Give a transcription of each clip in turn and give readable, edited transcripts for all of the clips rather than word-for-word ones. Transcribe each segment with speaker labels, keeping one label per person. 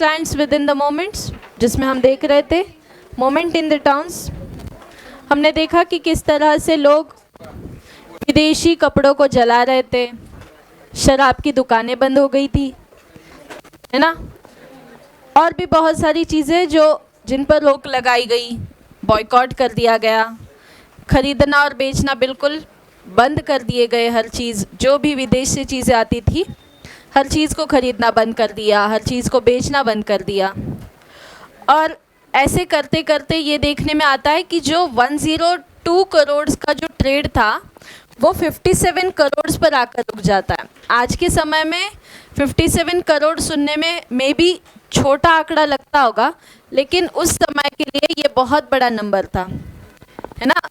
Speaker 1: Stands with in the moments, जिसमें हम देख रहे थे मोमेंट इन द टाउन्स। हमने देखा कि किस तरह से लोग विदेशी कपड़ों को जला रहे थे, शराब की दुकानें बंद हो गई थी, है ना, और भी बहुत सारी चीज़ें जिन पर रोक लगाई गई, बॉयकॉट कर दिया गया, खरीदना और बेचना बिल्कुल बंद कर दिए गए। हर चीज़ जो भी विदेश से चीज़ें आती थी, हर चीज़ को खरीदना बंद कर दिया, हर चीज़ को बेचना बंद कर दिया। और ऐसे करते करते ये देखने में आता है कि जो 102 करोड़ का जो ट्रेड था वो 57 करोड़ पर आकर रुक जाता है। आज के समय में 57 करोड़ सुनने में मे बी छोटा आंकड़ा लगता होगा, लेकिन उस समय के लिए ये बहुत बड़ा नंबर था, है ना।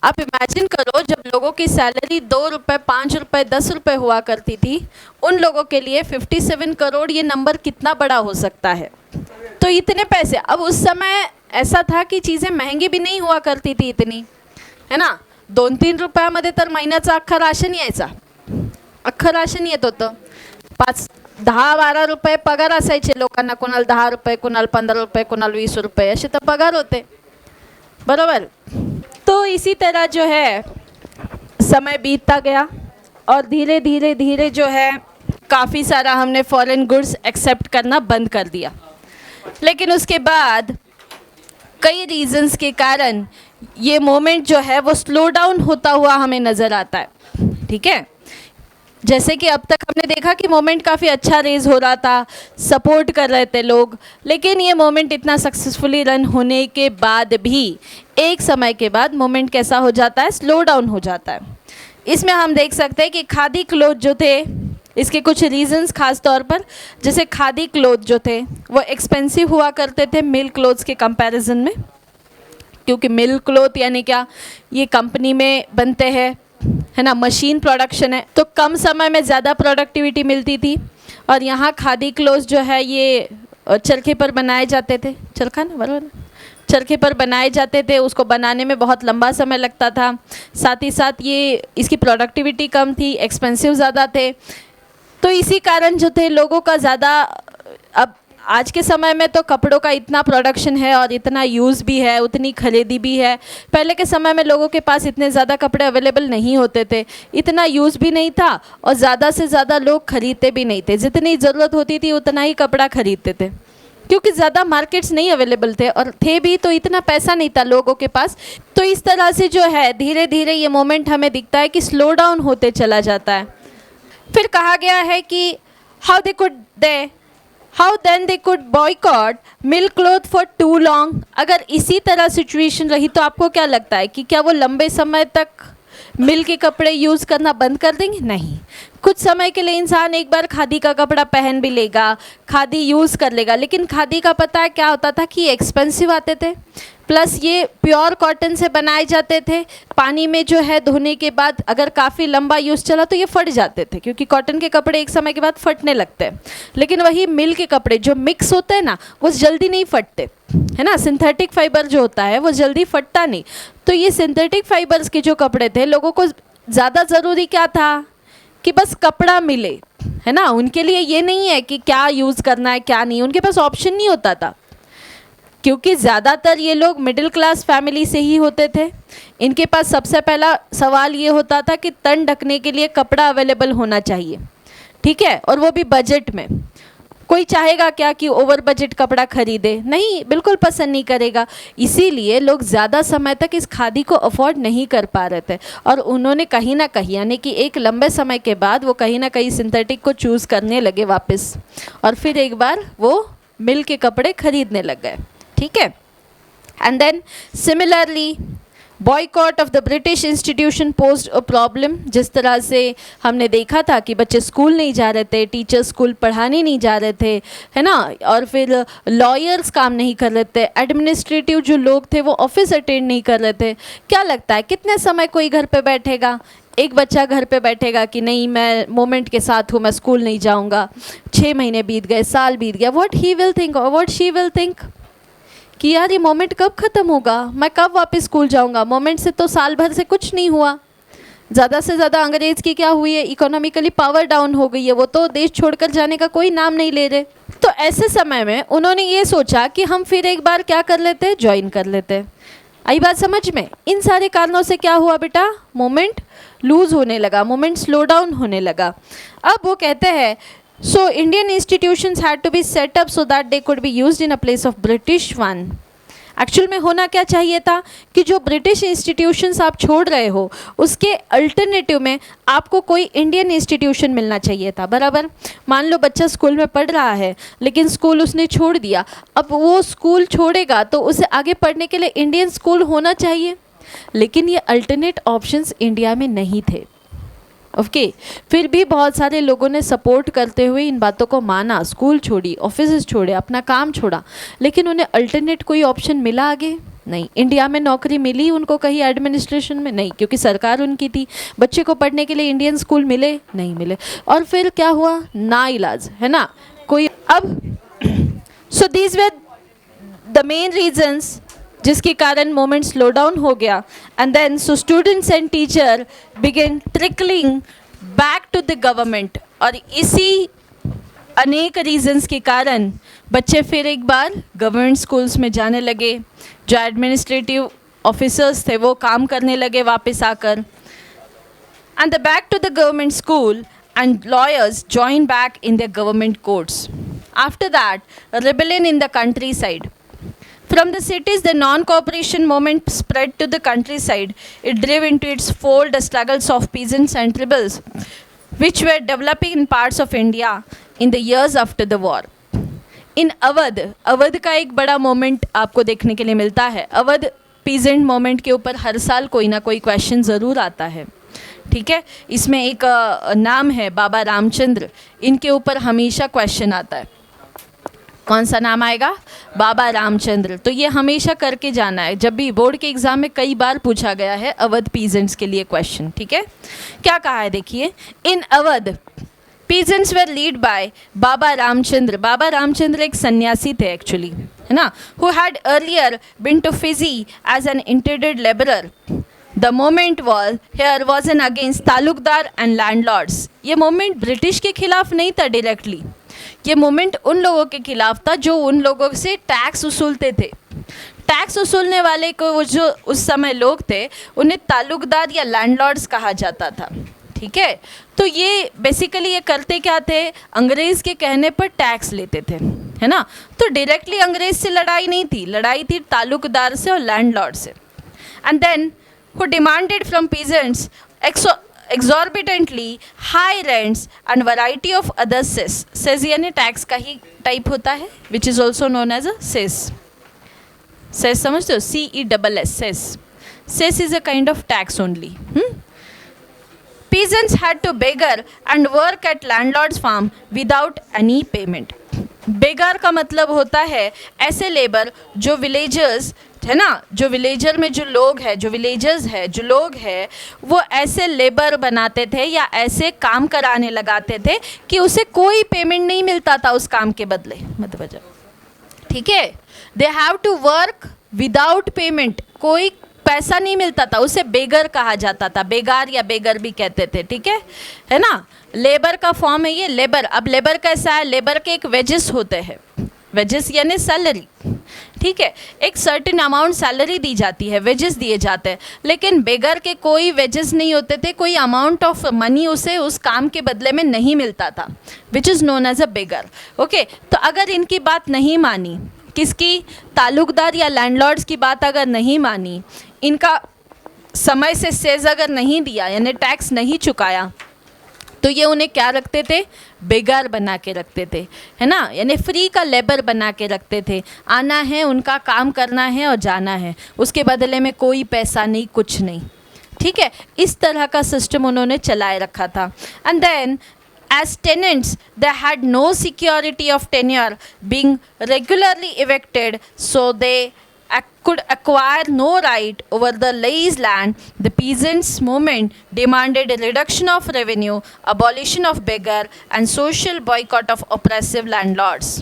Speaker 1: आप इमेजिन करो, जब लोगों की सैलरी 2 रुपये, 5 रुपये, 10 रुपये हुआ करती थी, उन लोगों के लिए 57 करोड़ ये नंबर कितना बड़ा हो सकता है। तो इतने पैसे, अब उस समय ऐसा था कि चीज़ें महंगी भी नहीं हुआ करती थी इतनी, है ना। 2-3 रुपयामध्ये तर महिन्याचं अख्खं राशन यायचा, अख्खं राशन येत होतं। 5-10-12 रुपये पगार असायचे लोकांना, कोणाला 10 रुपये, कोणाला 15 रुपये, कोणाला 20 रुपये, असे तर पगार होते, बरोबर। तो इसी तरह जो है समय बीतता गया और धीरे धीरे धीरे जो है काफ़ी सारा हमने फॉरेन गुड्स एक्सेप्ट करना बंद कर दिया। लेकिन उसके बाद कई रीजंस के कारण ये मोमेंट जो है वो स्लो डाउन होता हुआ हमें नज़र आता है, ठीक है। जैसे कि अब तक हमने देखा कि मोमेंट काफ़ी अच्छा रेज हो रहा था, सपोर्ट कर रहे थे लोग, लेकिन ये मोमेंट इतना सक्सेसफुली रन होने के बाद भी एक समय के बाद मोमेंट कैसा हो जाता है, स्लो डाउन हो जाता है। इसमें हम देख सकते हैं कि खादी क्लोथ जो थे, इसके कुछ रीजंस खास तौर पर, जैसे खादी क्लोथ जो थे वो एक्सपेंसिव हुआ करते थे मिल क्लोथ्स के कंपैरिजन में, क्योंकि मिल क्लोथ यानी क्या, ये कंपनी में बनते हैं, है ना, मशीन प्रोडक्शन है, तो कम समय में ज़्यादा प्रोडक्टिविटी मिलती थी। और यहाँ खादी क्लोथ्स जो है ये चरखे पर बनाए जाते थे, चरखा ना बराबर, चरखे पर बनाए जाते थे, उसको बनाने में बहुत लंबा समय लगता था। साथ ही साथ ये इसकी प्रोडक्टिविटी कम थी, एक्सपेंसिव ज़्यादा थे। तो इसी कारण जो थे लोगों का ज़्यादा, अब आज के समय में तो कपड़ों का इतना प्रोडक्शन है और इतना यूज़ भी है, उतनी खरीदी भी है। पहले के समय में लोगों के पास इतने ज़्यादा कपड़े अवेलेबल नहीं होते थे, इतना यूज़ भी नहीं था और ज़्यादा से ज़्यादा लोग खरीदते भी नहीं थे। जितनी ज़रूरत होती थी उतना ही कपड़ा खरीदते थे, क्योंकि ज़्यादा मार्केट्स नहीं अवेलेबल थे, और थे भी तो इतना पैसा नहीं था लोगों के पास। तो इस तरह से जो है धीरे धीरे ये मोमेंट हमें दिखता है कि स्लो डाउन होते चला जाता है। फिर कहा गया है कि how then they could boycott mill cloth for too long. अगर इसी तरह सिचुएशन रही तो आपको क्या लगता है कि क्या वो लंबे समय तक मिल के कपड़े यूज़ करना बंद कर देंगे? नहीं, कुछ समय के लिए इंसान एक बार खादी का कपड़ा पहन भी लेगा, खादी यूज़ कर लेगा, लेकिन खादी का पता है क्या होता था कि एक्सपेंसिव आते थे, प्लस ये प्योर कॉटन से बनाए जाते थे। पानी में जो है धोने के बाद अगर काफ़ी लंबा यूज़ चला तो ये फट जाते थे, क्योंकि कॉटन के कपड़े एक समय के बाद फटने लगते हैं। लेकिन वही मिल के कपड़े जो मिक्स होते हैं ना, वो जल्दी नहीं फटते, है ना। सिंथेटिक फाइबर जो होता है वो जल्दी फटता नहीं। तो ये सिंथेटिक फाइबर्स के जो कपड़े थे, लोगों को ज़्यादा ज़रूरी क्या था कि बस कपड़ा मिले, है ना। उनके लिए ये नहीं है कि क्या यूज़ करना है क्या नहीं, उनके पास ऑप्शन नहीं होता था, क्योंकि ज़्यादातर ये लोग मिडिल क्लास फैमिली से ही होते थे। इनके पास सबसे पहला सवाल ये होता था कि तन ढकने के लिए कपड़ा अवेलेबल होना चाहिए, ठीक है, और वो भी बजट में। कोई चाहेगा क्या कि ओवर बजट कपड़ा खरीदे? नहीं, बिल्कुल पसंद नहीं करेगा। इसीलिए लोग ज़्यादा समय तक इस खादी को अफोर्ड नहीं कर पा रहे थे, और उन्होंने कहीं ना कहीं, यानी कि एक लंबे समय के बाद वो कहीं ना कहीं सिंथेटिक को चूज़ करने लगे वापस, और फिर एक बार वो मिल के कपड़े खरीदने लग गए, ठीक है। And then similarly boycott of the British institution posed a problem. जिस तरह से हमने देखा था कि बच्चे स्कूल नहीं जा रहे थे, टीचर्स स्कूल पढ़ाने नहीं जा रहे थे, है ना, और फिर लॉयर्स काम नहीं कर रहे थे, एडमिनिस्ट्रेटिव जो लोग थे वो ऑफिस अटेंड नहीं कर रहे थे। क्या लगता है कितने समय कोई घर पे बैठेगा? एक बच्चा घर पे बैठेगा कि नहीं, मैं मोमेंट के साथ हूँ, मैं स्कूल नहीं जाऊँगा। 6 महीने बीत गए, साल बीत गया, व्हाट ही विल थिंक और व्हाट शी विल थिंक कि यार ये मोमेंट कब ख़त्म होगा, मैं कब वापस स्कूल जाऊंगा, मोमेंट से तो साल भर से कुछ नहीं हुआ, ज़्यादा से ज़्यादा अंग्रेज़ की क्या हुई है, इकोनॉमिकली पावर डाउन हो गई है, वो तो देश छोड़कर जाने का कोई नाम नहीं ले रहे। तो ऐसे समय में उन्होंने ये सोचा कि हम फिर एक बार क्या कर लेते हैं, ज्वाइन कर लेते हैं। आई बात समझ में? इन सारे कारणों से क्या हुआ बेटा, मोमेंट लूज होने लगा, मोमेंट स्लो डाउन होने लगा। अब वो कहते हैं so Indian institutions had to be set up so that they could be used in a place of British one. Actual में होना क्या चाहिए था कि जो ब्रिटिश इंस्टीट्यूशंस आप छोड़ रहे हो उसके अल्टरनेटिव में आपको कोई इंडियन इंस्टीट्यूशन मिलना चाहिए था, बराबर। मान लो बच्चा स्कूल में पढ़ रहा है लेकिन स्कूल उसने छोड़ दिया, अब वो स्कूल छोड़ेगा तो उसे आगे पढ़ने के लिए इंडियन स्कूल होना चाहिए, लेकिन ये अल्टरनेट ऑप्शंस इंडिया में नहीं थे। ओके फिर भी बहुत सारे लोगों ने सपोर्ट करते हुए इन बातों को माना, स्कूल छोड़ी, ऑफिस छोड़े, अपना काम छोड़ा, लेकिन उन्हें अल्टरनेट कोई ऑप्शन मिला आगे नहीं। इंडिया में नौकरी मिली उनको कहीं एडमिनिस्ट्रेशन में नहीं, क्योंकि सरकार उनकी थी। बच्चे को पढ़ने के लिए इंडियन स्कूल मिले नहीं मिले, और फिर क्या हुआ, ना इलाज है ना कोई। अब so these were the main reasons जिसके कारण मोमेंट स्लो डाउन हो गया। And then so students and teacher begin trickling back to the government, और इसी अनेक रीजंस के कारण बच्चे फिर एक बार गवर्नमेंट स्कूल्स में जाने लगे, जो एडमिनिस्ट्रेटिव ऑफिसर्स थे वो काम करने लगे वापस आकर। And the back to the government school and lawyers joined back in their government courts. After that, a rebellion in the countryside. From the cities, the non-cooperation movement spread to the countryside. It drove into its fold the struggles of peasants and tribals, which were developing in parts of India in the years after the war. In Awadh का एक बड़ा moment आपको देखने के लिए मिलता है। Awadh peasant moment के ऊपर हर साल कोई ना कोई क्वेश्चन ज़रूर आता है, ठीक है। इसमें एक नाम है बाबा रामचंद्र, इनके ऊपर हमेशा क्वेश्चन आता है। कौन सा नाम आएगा, बाबा रामचंद्र। तो ये हमेशा करके जाना है, जब भी बोर्ड के एग्जाम में कई बार पूछा गया है अवध पीजेंट्स के लिए क्वेश्चन, ठीक है। क्या कहा है देखिए, in Awadh peasants were lead by Baba Ramchandra. Baba Ramchandra एक सन्यासी थे एक्चुअली, है ना, who had earlier been to Fiji as an intended labourer. The movement was an against talukdar and landlords. ये मूवमेंट ब्रिटिश के खिलाफ नहीं था डायरेक्टली, ये मूवमेंट उन लोगों के खिलाफ था जो उन लोगों से टैक्स वसूलते थे। टैक्स वसूलने वाले को वो जो उस समय लोग थे उन्हें तालुकदार या लैंडलॉर्ड्स कहा जाता था, ठीक है। तो ये बेसिकली ये करते क्या थे, अंग्रेज़ के कहने पर टैक्स लेते थे, है ना। तो डायरेक्टली अंग्रेज़ से लड़ाई नहीं थी, लड़ाई थी तालुकदार से और लैंडलॉर्ड से। And then who demanded from peasants exorbitantly high rents and variety of other cess. Cess यानी टैक्स का ही टाइप होता है, which is also known as a cess. Cess समझते हो, CESS, cess. Cess is a kind of tax only. Peasants had to beggar and work at landlord's farm without any payment. बेगार का मतलब होता है ऐसे लेबर जो विलेजर्स है ना, जो विलेजर में जो लोग हैं, जो विलेजर्स है, जो लोग हैं, वो ऐसे लेबर बनाते थे या ऐसे काम कराने लगाते थे कि उसे कोई पेमेंट नहीं मिलता था उस काम के बदले, मतलब ठीक है। They have to work without payment, कोई पैसा नहीं मिलता था, उसे बेगर कहा जाता था, बेगार या बेगर भी कहते थे, ठीक है ना। लेबर का फॉर्म है ये, लेबर। अब लेबर कैसा है, लेबर के एक वेजेस होते हैं, वेजेस यानी सैलरी, ठीक है। एक सर्टेन अमाउंट सैलरी दी जाती है, वेजेस दिए जाते हैं, लेकिन बेगर के कोई वेजेस नहीं होते थे, कोई अमाउंट ऑफ मनी उसे उस काम के बदले में नहीं मिलता था, which is known as a begar. Okay, तो अगर इनकी बात नहीं मानी, किसकी, तालुकदार या लैंडलॉर्ड्स की बात अगर नहीं मानी, इनका समय से सेज अगर नहीं दिया यानी टैक्स नहीं चुकाया, तो ये उन्हें क्या रखते थे, बेगार बना के रखते थे, है ना, यानी फ्री का लेबर बना के रखते थे। आना है, उनका काम करना है और जाना है, उसके बदले में कोई पैसा नहीं, कुछ नहीं, ठीक है। इस तरह का सिस्टम उन्होंने चलाए रखा था। And then as tenants they had no security of tenure, being regularly evicted, so they could acquire no right over the leased land. The peasants movement demanded a reduction of revenue, abolition of beggar and social boycott of oppressive landlords.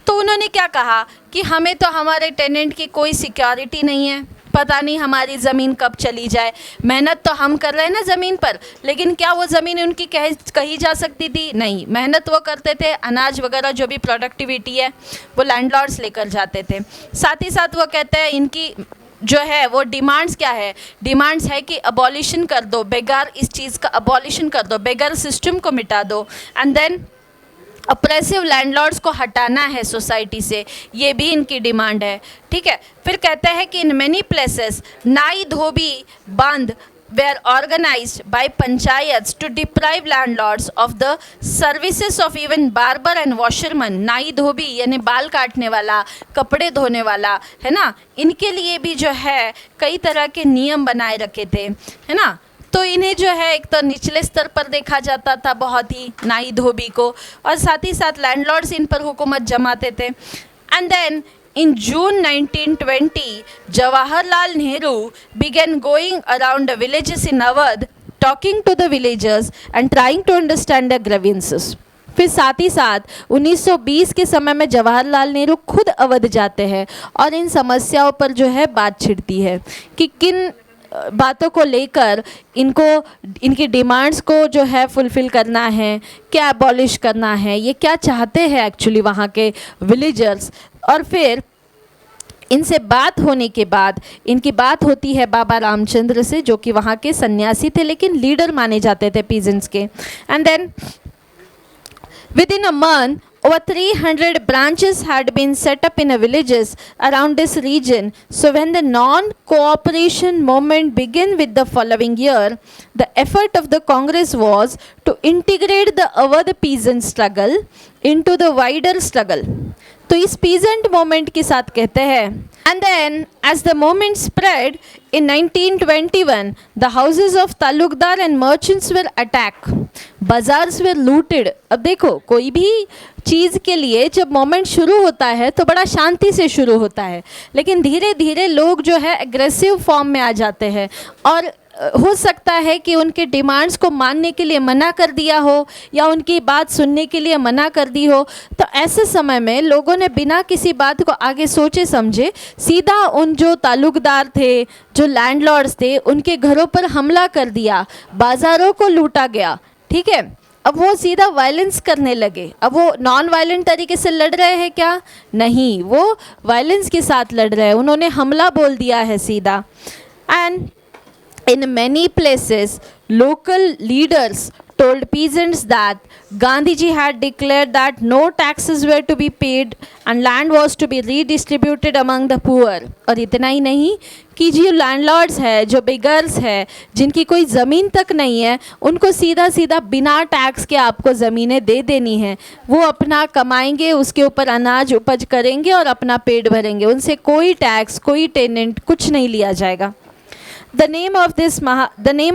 Speaker 1: तो उन्होंने क्या कहा कि हमें तो हमारे tenant की कोई सिक्योरिटी नहीं है, पता नहीं हमारी ज़मीन कब चली जाए। मेहनत तो हम कर रहे हैं ना ज़मीन पर, लेकिन क्या वो ज़मीन उनकी कही जा सकती थी? नहीं, मेहनत वो करते थे, अनाज वगैरह जो भी प्रोडक्टिविटी है वो लैंडलॉर्ड्स लेकर जाते थे। साथ ही साथ वो कहते हैं इनकी जो है वो डिमांड्स क्या है, डिमांड्स है कि अबॉलिशन कर दो, बेगार इस चीज़ का अबॉलिशन कर दो, बेगार सिस्टम को मिटा दो, एंड देन अप्रेसिव लैंडलॉर्ड्स को हटाना है सोसाइटी से, ये भी इनकी डिमांड है। ठीक है, फिर कहते हैं कि इन मेनी प्लेसेस नाई धोबी बांध were organized by panchayats to deprive landlords of the services of even barber and washerman। नाई धोबी यानी बाल काटने वाला, कपड़े धोने वाला, है ना, इनके लिए भी जो है कई तरह के नियम बनाए रखे थे, है ना। तो इन्हें जो है एक तो निचले स्तर पर देखा जाता था बहुत ही, नाई धोबी को, और साथ ही साथ लैंडलॉर्ड्स इन पर हुकूमत जमाते थे। And then in June 1920, Jawaharlal Nehru began going around the villages in Awadh, talking to the villagers and trying to understand their grievances। फिर साथ ही साथ 1920 के समय में जवाहरलाल नेहरू खुद अवध जाते हैं और इन समस्याओं पर जो है बात छिड़ती है कि किन बातों को लेकर इनको, इनकी डिमांड्स को जो है फुलफ़िल करना है, क्या अबॉलिश करना है, ये क्या चाहते हैं एक्चुअली वहाँ के विलेजर्स। और फिर इनसे बात होने के बाद इनकी बात होती है बाबा रामचंद्र से, जो कि वहाँ के सन्यासी थे लेकिन लीडर माने जाते थे पीजेंट्स के। And then within a month over 300 branches had been set up in the villages around this region। So when the non-cooperation movement began with the following year, the effort of the Congress was to integrate the Awadh peasant struggle into the wider struggle। तो इस peasant moment के साथ कहते हैं, and then as the movement spread in 1921 the houses of talukdar and merchants were attack, bazaars were looted. अब देखो, कोई भी चीज़ के लिए जब मोमेंट शुरू होता है तो बड़ा शांति से शुरू होता है, लेकिन धीरे धीरे लोग जो है एग्रेसिव फॉर्म में आ जाते हैं, और हो सकता है कि उनके डिमांड्स को मानने के लिए मना कर दिया हो या उनकी बात सुनने के लिए मना कर दी हो। तो ऐसे समय में लोगों ने बिना किसी बात को आगे सोचे समझे सीधा उन जो तालुकदार थे, जो लैंडलॉर्ड्स थे, उनके घरों पर हमला कर दिया, बाज़ारों को लूटा गया। ठीक है, अब वो सीधा वायलेंस करने लगे। अब वो नॉन वायलेंट तरीके से लड़ रहे हैं क्या? नहीं, वो वायलेंस के साथ लड़ रहे हैं, उन्होंने हमला बोल दिया है सीधा। And in many places local leaders told peasants that Gandhiji had declared that no taxes were to be paid and land was to be redistributed among the poor। और इतना ही नहीं कि जो लैंडलॉर्ड्स है, जो बेगर्स है, जिनकी कोई ज़मीन तक नहीं है, उनको सीधा सीधा बिना टैक्स के आपको ज़मीनें दे देनी है। वो अपना कमाएंगे, उसके ऊपर अनाज उपज करेंगे और अपना पेट भरेंगे, उनसे कोई टैक्स, कोई टेनेंट, कुछ नहीं लिया जाएगा। The name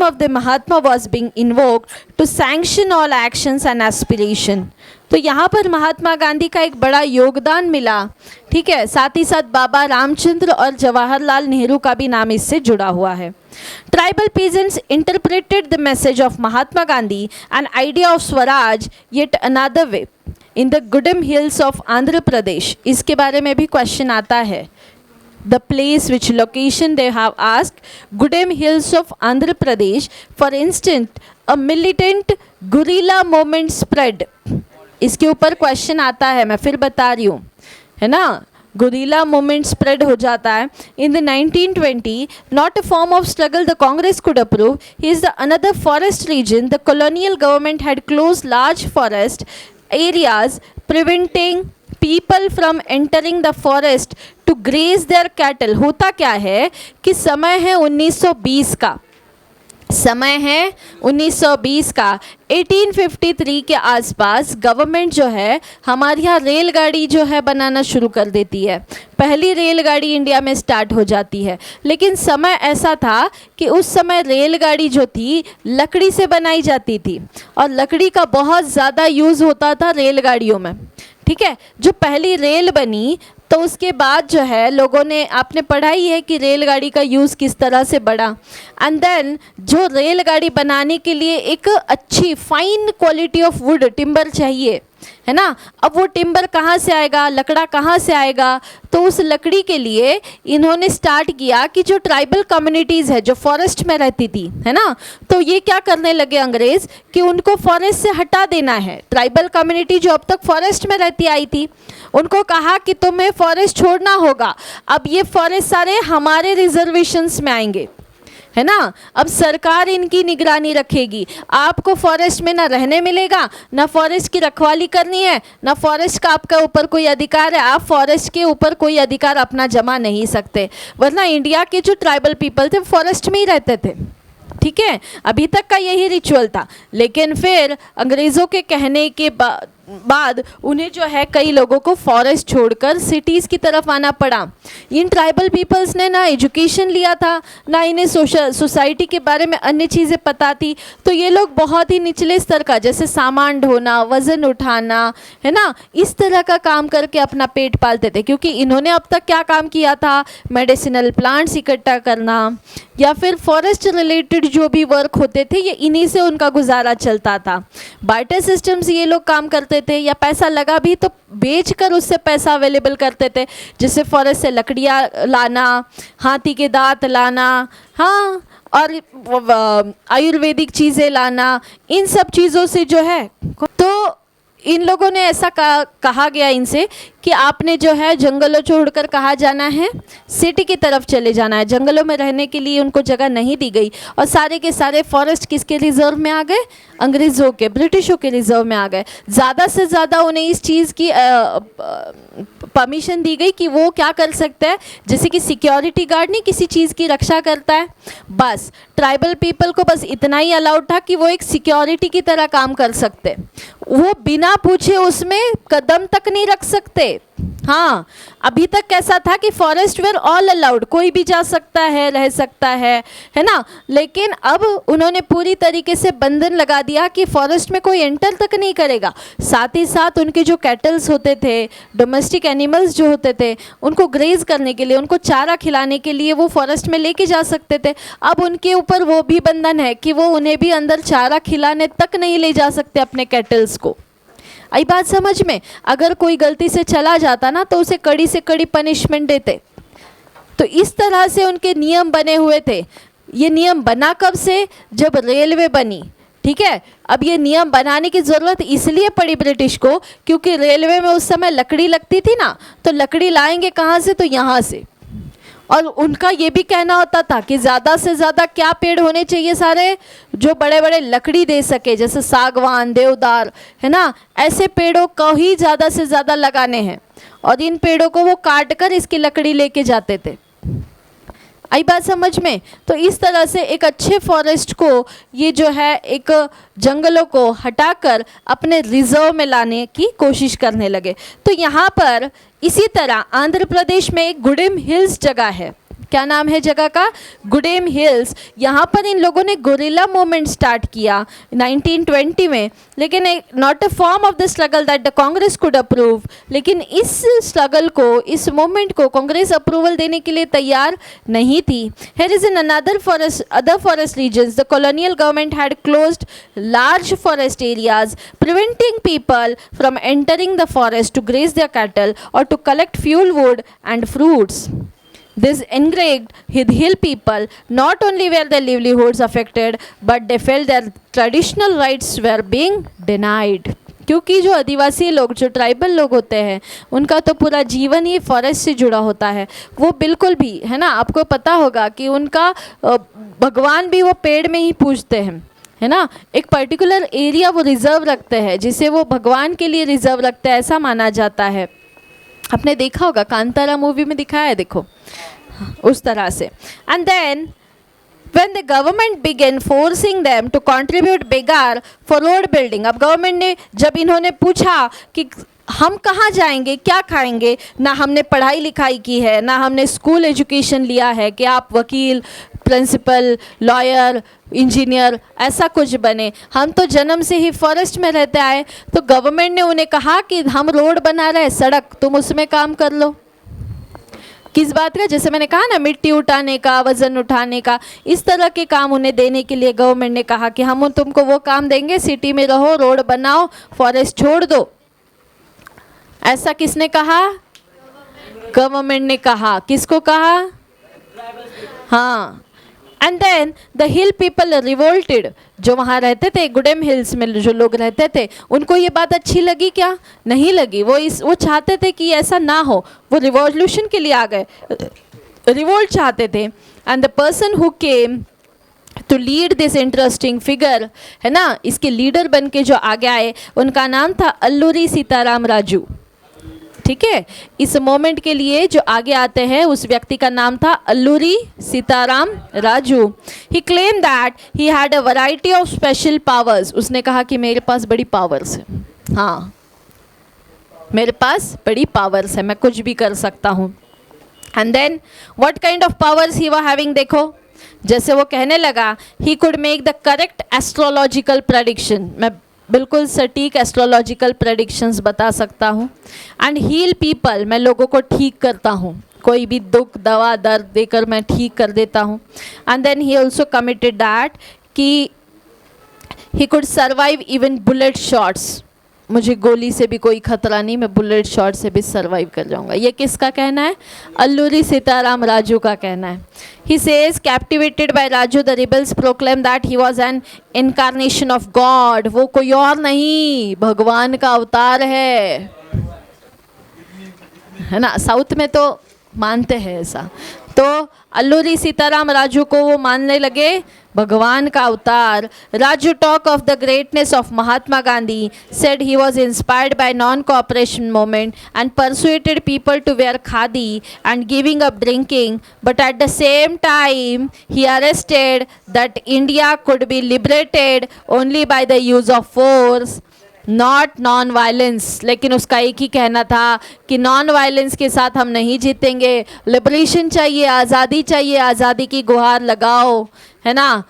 Speaker 1: of the Mahatma was being invoked to sanction all actions and aspiration। तो यहाँ पर महात्मा गांधी का एक बड़ा योगदान मिला। ठीक है, साथ ही साथ बाबा रामचंद्र और जवाहरलाल नेहरू का भी नाम इससे जुड़ा हुआ है। Tribal peasants interpreted the message of Mahatma Gandhi, an idea of Swaraj, yet another way in the Gudem Hills of Andhra Pradesh। इसके बारे में भी क्वेश्चन आता है। The place which location they have asked, Gudem Hills of Andhra Pradesh, for instance a militant guerrilla movement spread। इसके ऊपर question आता है, मैं फिर बता रही हूँ, है ना, गुरिल्ला मूवमेंट स्प्रेड हो जाता है। In the 1920 not a form of struggle the Congress could approve, he is the another forest region the colonial government had close large forest areas preventing people from entering the forest to graze their cattle. होता क्या है कि समय है 1920 का, समय है 1920 का। 1853 के आसपास गवर्नमेंट जो है हमारे यहाँ रेलगाड़ी जो है बनाना शुरू कर देती है, पहली रेलगाड़ी इंडिया में स्टार्ट हो जाती है। लेकिन समय ऐसा था कि उस समय रेलगाड़ी जो थी लकड़ी से बनाई जाती थी और लकड़ी का बहुत ज़्यादा यूज़ होता था रेलगाड़ियों में। ठीक है, जो पहली रेल बनी तो उसके बाद जो है लोगों ने, आपने पढ़ाई है कि रेलगाड़ी का यूज़ किस तरह से बढ़ा। एंड देन जो रेलगाड़ी बनाने के लिए एक अच्छी fine quality of would timber चाहिए, है ना। अब वो टिम्बर कहाँ से आएगा, लकड़ा कहाँ से आएगा, तो उस लकड़ी के लिए इन्होंने स्टार्ट किया कि जो ट्राइबल कम्युनिटीज़ है जो फॉरेस्ट में रहती थी, है ना, तो ये क्या करने लगे अंग्रेज़ कि उनको फॉरेस्ट से हटा देना है। ट्राइबल कम्युनिटी जो अब तक फॉरेस्ट में रहती आई थी, उनको कहा कि तुम्हें फॉरेस्ट छोड़ना होगा। अब ये फॉरेस्ट सारे हमारे रिजर्वेशंस में आएंगे, है ना। अब सरकार इनकी निगरानी रखेगी, आपको फॉरेस्ट में ना रहने मिलेगा, ना फॉरेस्ट की रखवाली करनी है, ना फॉरेस्ट का आपका ऊपर कोई अधिकार है, आप फॉरेस्ट के ऊपर कोई अधिकार अपना जमा नहीं सकते। वरना इंडिया के जो ट्राइबल पीपल थे फॉरेस्ट में ही रहते थे, ठीक है, अभी तक का यही रिचुअल था। लेकिन फिर अंग्रेज़ों के कहने के बाद उन्हें जो है कई लोगों को फॉरेस्ट छोड़कर सिटीज़ की तरफ आना पड़ा। इन ट्राइबल पीपल्स ने ना एजुकेशन लिया था, ना इन्हें सोसाइटी के बारे में अन्य चीज़ें पता थी, तो ये लोग बहुत ही निचले स्तर का, जैसे सामान ढोना, वज़न उठाना, है ना, इस तरह का काम करके अपना पेट पालते थे। क्योंकि इन्होंने अब तक क्या काम किया था, मेडिसिनल प्लांट्स इकट्ठा करना या फिर फॉरेस्ट रिलेटेड जो भी वर्क होते थे, ये इन्हीं से उनका गुजारा चलता था। बार्टर सिस्टम से ये लोग काम करते थे, या पैसा लगा भी तो बेचकर उससे पैसा अवेलेबल करते थे, जैसे फॉरेस्ट से लकड़ियाँ लाना, हाथी के दांत लाना, हाँ, और आयुर्वेदिक चीज़ें लाना, इन सब चीज़ों से जो है, तो इन लोगों ने ऐसा कहा गया इनसे कि आपने जो है जंगलों छोड़कर कहाँ जाना है, सिटी की तरफ चले जाना है। जंगलों में रहने के लिए उनको जगह नहीं दी गई, और सारे के सारे फॉरेस्ट किसके रिजर्व में आ गए, अंग्रेज़ों के, ब्रिटिशों के रिजर्व में आ गए। ज़्यादा से ज़्यादा उन्हें इस चीज़ की परमिशन दी गई कि वो क्या कर सकते हैं, जैसे कि सिक्योरिटी गार्ड नहीं किसी चीज़ की रक्षा करता है, बस ट्राइबल पीपल को बस इतना ही अलाउड था कि वो एक सिक्योरिटी की तरह काम कर सकते, वो बिना पूछे उसमें कदम तक नहीं रख सकते। हाँ, अभी तक कैसा था कि फॉरेस्ट वेयर ऑल अलाउड, कोई भी जा सकता है, रह सकता है ना। लेकिन अब उन्होंने पूरी तरीके से बंधन लगा दिया कि फॉरेस्ट में कोई एंटर तक नहीं करेगा। साथ ही साथ उनके जो कैटल्स होते थे, डोमेस्टिक एनिमल्स जो होते थे, उनको ग्रेज करने के लिए, उनको चारा खिलाने के लिए वो फॉरेस्ट में लेके जा सकते थे। अब उनके ऊपर वो भी बंधन है कि वो उन्हें भी अंदर चारा खिलाने तक नहीं ले जा सकते अपने कैटल्स को। आई बात समझ में? अगर कोई गलती से चला जाता ना तो उसे कड़ी से कड़ी पनिशमेंट देते। तो इस तरह से उनके नियम बने हुए थे। ये नियम बना कब से? जब रेलवे बनी, ठीक है। अब ये नियम बनाने की ज़रूरत इसलिए पड़ी ब्रिटिश को क्योंकि रेलवे में उस समय लकड़ी लगती थी ना, तो लकड़ी लाएंगे कहाँ से? तो यहाँ से। और उनका ये भी कहना होता था कि ज़्यादा से ज़्यादा क्या पेड़ होने चाहिए, सारे जो बड़े बड़े लकड़ी दे सके, जैसे सागवान, देवदार, है ना, ऐसे पेड़ों को ही ज़्यादा से ज़्यादा लगाने हैं। और इन पेड़ों को वो काट कर इसकी लकड़ी लेके जाते थे। आई बात समझ में? तो इस तरह से एक अच्छे फॉरेस्ट को ये जो है एक जंगलों को हटाकर अपने रिजर्व में लाने की कोशिश करने लगे। तो यहाँ पर इसी तरह आंध्र प्रदेश में एक गुडेम हिल्स जगह है। क्या नाम है जगह का? गुडेम हिल्स। यहाँ पर इन लोगों ने गोरिल्ला मूवमेंट स्टार्ट किया 1920 में, लेकिन not a form of the struggle that the Congress could approve. लेकिन इस स्ट्रगल को, इस मूवमेंट को कांग्रेस अप्रूवल देने के लिए तैयार नहीं थी। Here is in other forest regions the colonial government had closed large forest areas preventing people from entering the forest to graze their cattle और to collect fuel wood and fruits. This enraged hill people. Not only were their livelihoods affected, but they felt their traditional rights were being denied. क्योंकि जो आदिवासी लोग, जो tribal लोग होते हैं, उनका तो पूरा जीवन ही फॉरेस्ट से जुड़ा होता है। वो बिल्कुल भी, है ना, आपको पता होगा कि उनका भगवान भी वो पेड़ में ही पूजते हैं, है ना। एक पर्टिकुलर एरिया वो रिजर्व रखते हैं, जिसे वो भगवान के लिए रिजर्व रखते हैं, ऐसा माना जाता है। आपने देखा होगा, कांतारा मूवी में दिखाया है, देखो उस तरह से। And then when the government began forcing them to contribute bigger for road building, अब गवर्नमेंट ने जब इन्होंने पूछा कि हम कहाँ जाएंगे, क्या खाएंगे, ना हमने पढ़ाई लिखाई की है, ना हमने स्कूल एजुकेशन लिया है कि आप वकील, प्रिंसिपल, लॉयर, इंजीनियर ऐसा कुछ बने, हम तो जन्म से ही फॉरेस्ट में रहते आए। तो गवर्नमेंट ने उन्हें कहा कि हम रोड बना रहे हैं, सड़क, तुम उसमें काम कर लो। किस बात का? जैसे मैंने कहा ना, मिट्टी उठाने का, वज़न उठाने का, इस तरह के काम उन्हें देने के लिए गवर्नमेंट ने कहा कि हम तुमको वो काम देंगे, सिटी में रहो, रोड बनाओ, फॉरेस्ट छोड़ दो। ऐसा किसने कहा? गवर्नमेंट ने कहा। किसको कहा? हाँ। And then the hill people revolted, जो वहाँ रहते थे गुडेम हिल्स में जो लोग रहते थे, उनको ये बात अच्छी लगी क्या? नहीं लगी। वो चाहते थे कि ऐसा ना हो, वो रिवॉल्यूशन के लिए आ गए, रिवोल्ट चाहते थे। And the person who came to lead this interesting figure, है ना, इसके लीडर बन के जो आगे आए, उनका नाम था अल्लूरी सीताराम राजू। ठीक है, इस मोमेंट के लिए जो आगे आते हैं उस व्यक्ति का नाम था Alluri Sitaram Raju. He claim that he had a variety of special powers. उसने कहा कि मेरे पास बड़ी पावर्स है, हाँ मेरे पास बड़ी पावर्स है, मैं कुछ भी कर सकता हूँ। And then what kind of powers he were having, देखो जैसे वो कहने लगा, he could make the correct astrological prediction, मैं बिल्कुल सटीक एस्ट्रोलॉजिकल प्रेडिक्शंस बता सकता हूँ। एंड हील पीपल, मैं लोगों को ठीक करता हूँ, कोई भी दुख दवा दर्द देकर मैं ठीक कर देता हूँ। And then he also committed that कि he could survive even bullet shots, मुझे गोली से भी कोई खतरा नहीं, मैं बुलेट शॉट से भी सर्वाइव कर जाऊंगा। ये किसका कहना है? अल्लूरी सीताराम राजू का कहना है। He says captivated by Raju the rebels proclaim that he was an incarnation of God, वो कोई और नहीं भगवान का अवतार है ना। साउथ में तो मानते हैं ऐसा, तो अल्लूरी सीताराम राजू को वो मानने लगे भगवान का अवतार। Raju talk of the greatness of Mahatma Gandhi, said he was inspired by non cooperation movement and persuaded people to wear khadi and giving up drinking, but at the same time he अरेस्टेड that India could be liberated only by the use of force not non violence. लेकिन उसका एक ही कहना था कि non violence के साथ हम नहीं जीतेंगे, लिबरेशन चाहिए, आज़ादी चाहिए, आज़ादी की गुहार लगाओ, है ना,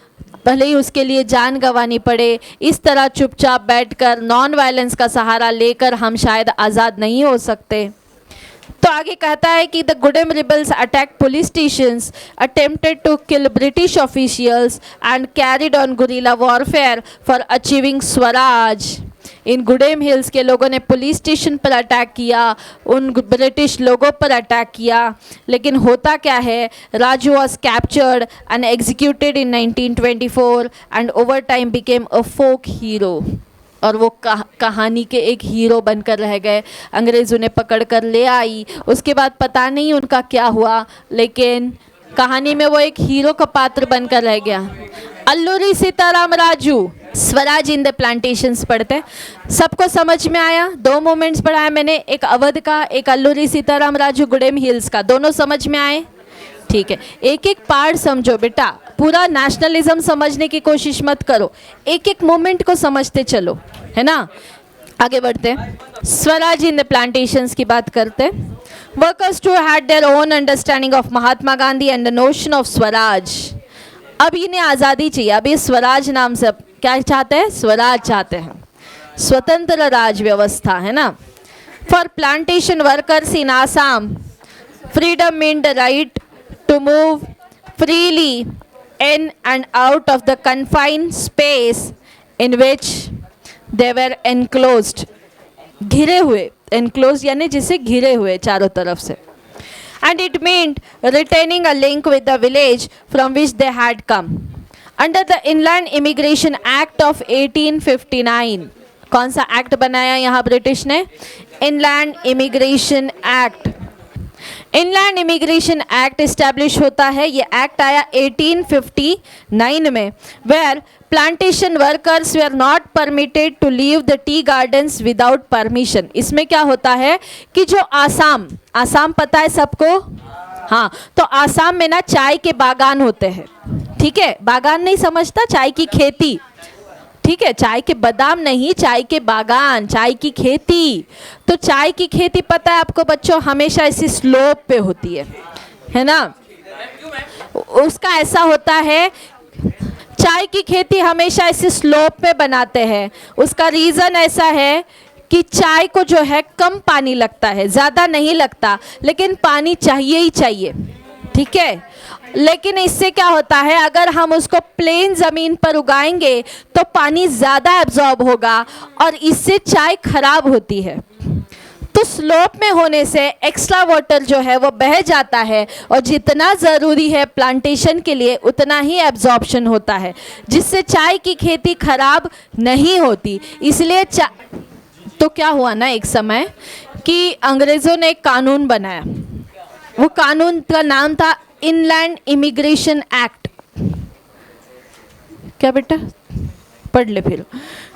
Speaker 1: भले ही उसके लिए जान गंवानी पड़े। इस तरह चुपचाप बैठकर नॉन वायलेंस का सहारा लेकर हम शायद आज़ाद नहीं हो सकते। तो आगे कहता है कि the Gudem rebels attack police stations, attempted to kill British officials and carried on guerrilla warfare for achieving swaraj. इन गुडेम हिल्स के लोगों ने पुलिस स्टेशन पर अटैक किया, उन ब्रिटिश लोगों पर अटैक किया, लेकिन होता क्या है, Raju was captured and executed in 1924 and over time became a folk hero. और वो कहानी के एक हीरो बनकर रह गए। अंग्रेज़ उन्हें पकड़ कर ले आई, उसके बाद पता नहीं उनका क्या हुआ, लेकिन कहानी में वो एक हीरो का पात्र बनकर रह गया। Alluri Sitaram Raju, Swaraj in the plantations पढ़ते, सबको समझ में आया? दो मोमेंट्स पढ़ाया मैंने, एक अवध का, एक अल्लूरी सीताराम राजू गुडेम हिल्स का, दोनों समझ में आए? ठीक है, एक एक पार्ट समझो बेटा, पूरा नेशनलिज्म समझने की कोशिश मत करो, एक एक मोमेंट को समझते चलो, है ना। आगे बढ़ते, स्वराज इन द प्लांटेशंस की बात करते। Workers too had their own understanding of Mahatma Gandhi and the notion of swaraj. अब इन्हें आज़ादी चाहिए, अब ये स्वराज नाम से क्या चाहते हैं? स्वराज चाहते हैं, स्वतंत्र राज व्यवस्था, है ना। For plantation workers in Assam, freedom mean the right to move freely in and out of the confined space in which they were enclosed, घिरे हुए, एनक्लोज यानी जिसे घिरे हुए चारों तरफ से। And it meant retaining a link with the village from which they had come. Under the Inland Immigration Act of 1859, कौन सा एक्ट बनाया यहाँ ब्रिटिश ने? Inland immigration act. Inland immigration act establish होता है, ये एक्ट आया 1859 में, where plantation workers were not permitted to leave the tea gardens without permission. इसमें क्या होता है कि जो आसाम, आसाम पता है सबको, हाँ, तो आसाम में ना चाय के बागान होते हैं, ठीक है, बागान नहीं समझता, चाय की खेती, ठीक है, चाय के बादाम नहीं, चाय के बागान, चाय की खेती। तो चाय की खेती पता है आपको बच्चों, हमेशा इसी स्लोप पे होती है ना। उसका ऐसा होता है, चाय की खेती हमेशा इसी स्लोप पे बनाते हैं। उसका रीज़न ऐसा है कि चाय को जो है कम पानी लगता है, ज़्यादा नहीं लगता, लेकिन पानी चाहिए ही चाहिए, ठीक है। लेकिन इससे क्या होता है, अगर हम उसको प्लेन ज़मीन पर उगाएंगे तो पानी ज़्यादा एब्जॉर्ब होगा और इससे चाय खराब होती है। तो स्लोप में होने से एक्स्ट्रा वाटर जो है वो बह जाता है और जितना ज़रूरी है प्लांटेशन के लिए उतना ही एब्जॉर्प्शन होता है, जिससे चाय की खेती खराब नहीं होती। इसलिए तो क्या हुआ ना, एक समय कि अंग्रेज़ों ने एक कानून बनाया। वो कानून का नाम था इनलैंड इमिग्रेशन एक्ट। क्या बेटा, पढ़ ले फिर।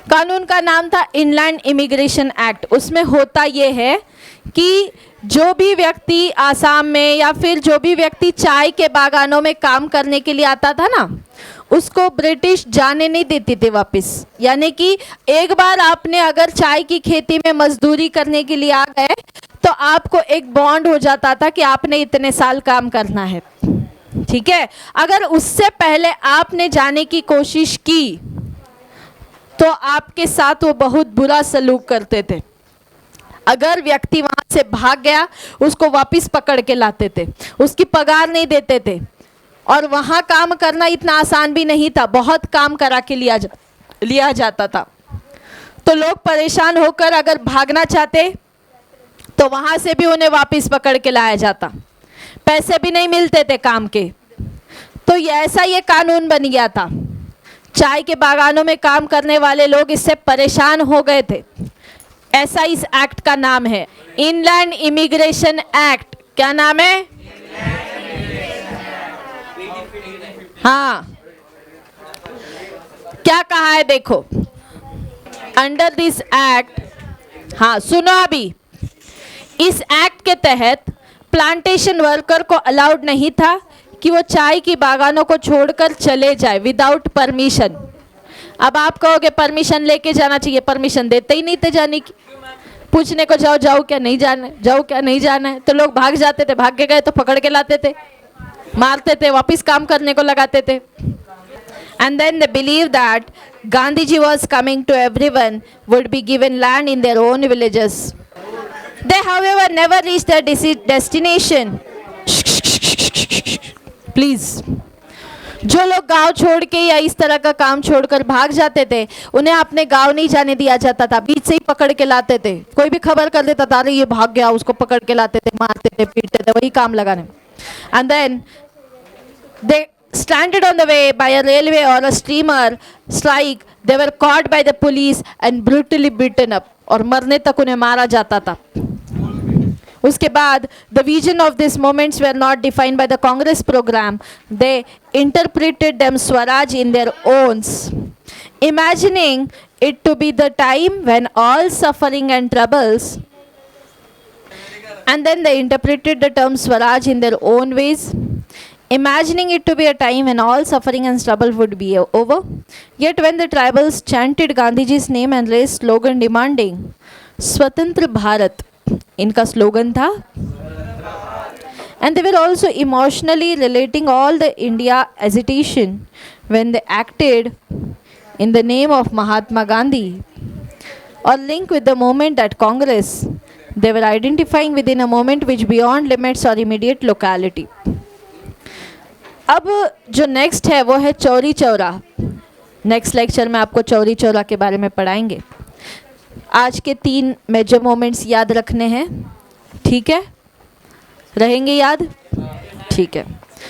Speaker 1: कानून का नाम था इनलैंड इमिग्रेशन एक्ट। उसमें होता ये है कि जो भी व्यक्ति आसाम में या फिर जो भी व्यक्ति चाय के बागानों में काम करने के लिए आता था ना, उसको ब्रिटिश जाने नहीं देती थी वापस। यानी कि एक बार आपने अगर चाय की खेती में मजदूरी करने के लिए आ गए तो आपको एक बॉन्ड हो जाता था कि आपने इतने साल काम करना है, ठीक है। अगर उससे पहले आपने जाने की कोशिश की तो आपके साथ वो बहुत बुरा सलूक करते थे। अगर व्यक्ति वहाँ से भाग गया उसको वापस पकड़ के लाते थे, उसकी पगार नहीं देते थे, और वहाँ काम करना इतना आसान भी नहीं था, बहुत काम करा के लिया जाता था। तो लोग परेशान होकर अगर भागना चाहते तो वहाँ से भी उन्हें वापस पकड़ के लाया जाता, पैसे भी नहीं मिलते थे काम के। तो ऐसा ये कानून बन गया था। चाय के बागानों में काम करने वाले लोग इससे परेशान हो गए थे। ऐसा इस एक्ट का नाम है, इनलैंड इमिग्रेशन एक्ट। क्या नाम है? हाँ, क्या कहा है देखो, अंडर दिस एक्ट, हाँ सुनो अभी, इस एक्ट के तहत प्लांटेशन वर्कर को अलाउड नहीं था कि वो चाय की बागानों को छोड़कर चले जाए विदाउट परमिशन। अब आप कहोगे परमिशन लेके जाना चाहिए, परमिशन देते ही नहीं थे जाने की। पूछने को जाओ, जाओ क्या नहीं जाना, जाओ क्या नहीं जाना है, तो लोग भाग जाते थे। भाग के गए तो पकड़ के लाते थे, मारते थे, वापस काम करने को लगाते थे। And then they believed that Gandhiji was coming to everyone would be given land in their own villages. They however never reached their destination. Please, जो लोग गांव छोड़ के या इस तरह का काम छोड़कर भाग जाते थे उन्हें अपने गांव नहीं जाने दिया जाता था, बीच से ही पकड़ के लाते थे। कोई भी खबर कर देता था, अरे ये भाग गया, उसको पकड़ के लाते थे, मारते थे, पीटते थे, वही काम लगाने। And then they stranded on the way by a railway or a steamer strike, they were caught by the police and brutally beaten up, और मरने तक उन्हें मारा जाता था। उसके बाद the vision of these moments were not defined by the Congress program. They interpreted them Swaraj in their own, imagining it to be the time when all suffering and troubles, and then they interpreted the term Swaraj in their own ways, imagining it to be a time when all suffering and trouble would be over. Yet when the tribals chanted Gandhiji's name and raised slogan demanding Swatantra Bharat, इनका slogan था, and they were also emotionally relating all the India agitation when they acted in the name of Mahatma Gandhi or linked with the moment at Congress. They were identifying within a moment which beyond limits or immediate locality. अब जो next है वो है Chauri Chaura. Next lecture में आपको चौरी चौरा के बारे में पढ़ाएंगे। आज के 3 मेजर मोमेंट्स याद रखने हैं, ठीक है? रहेंगे याद? ठीक है।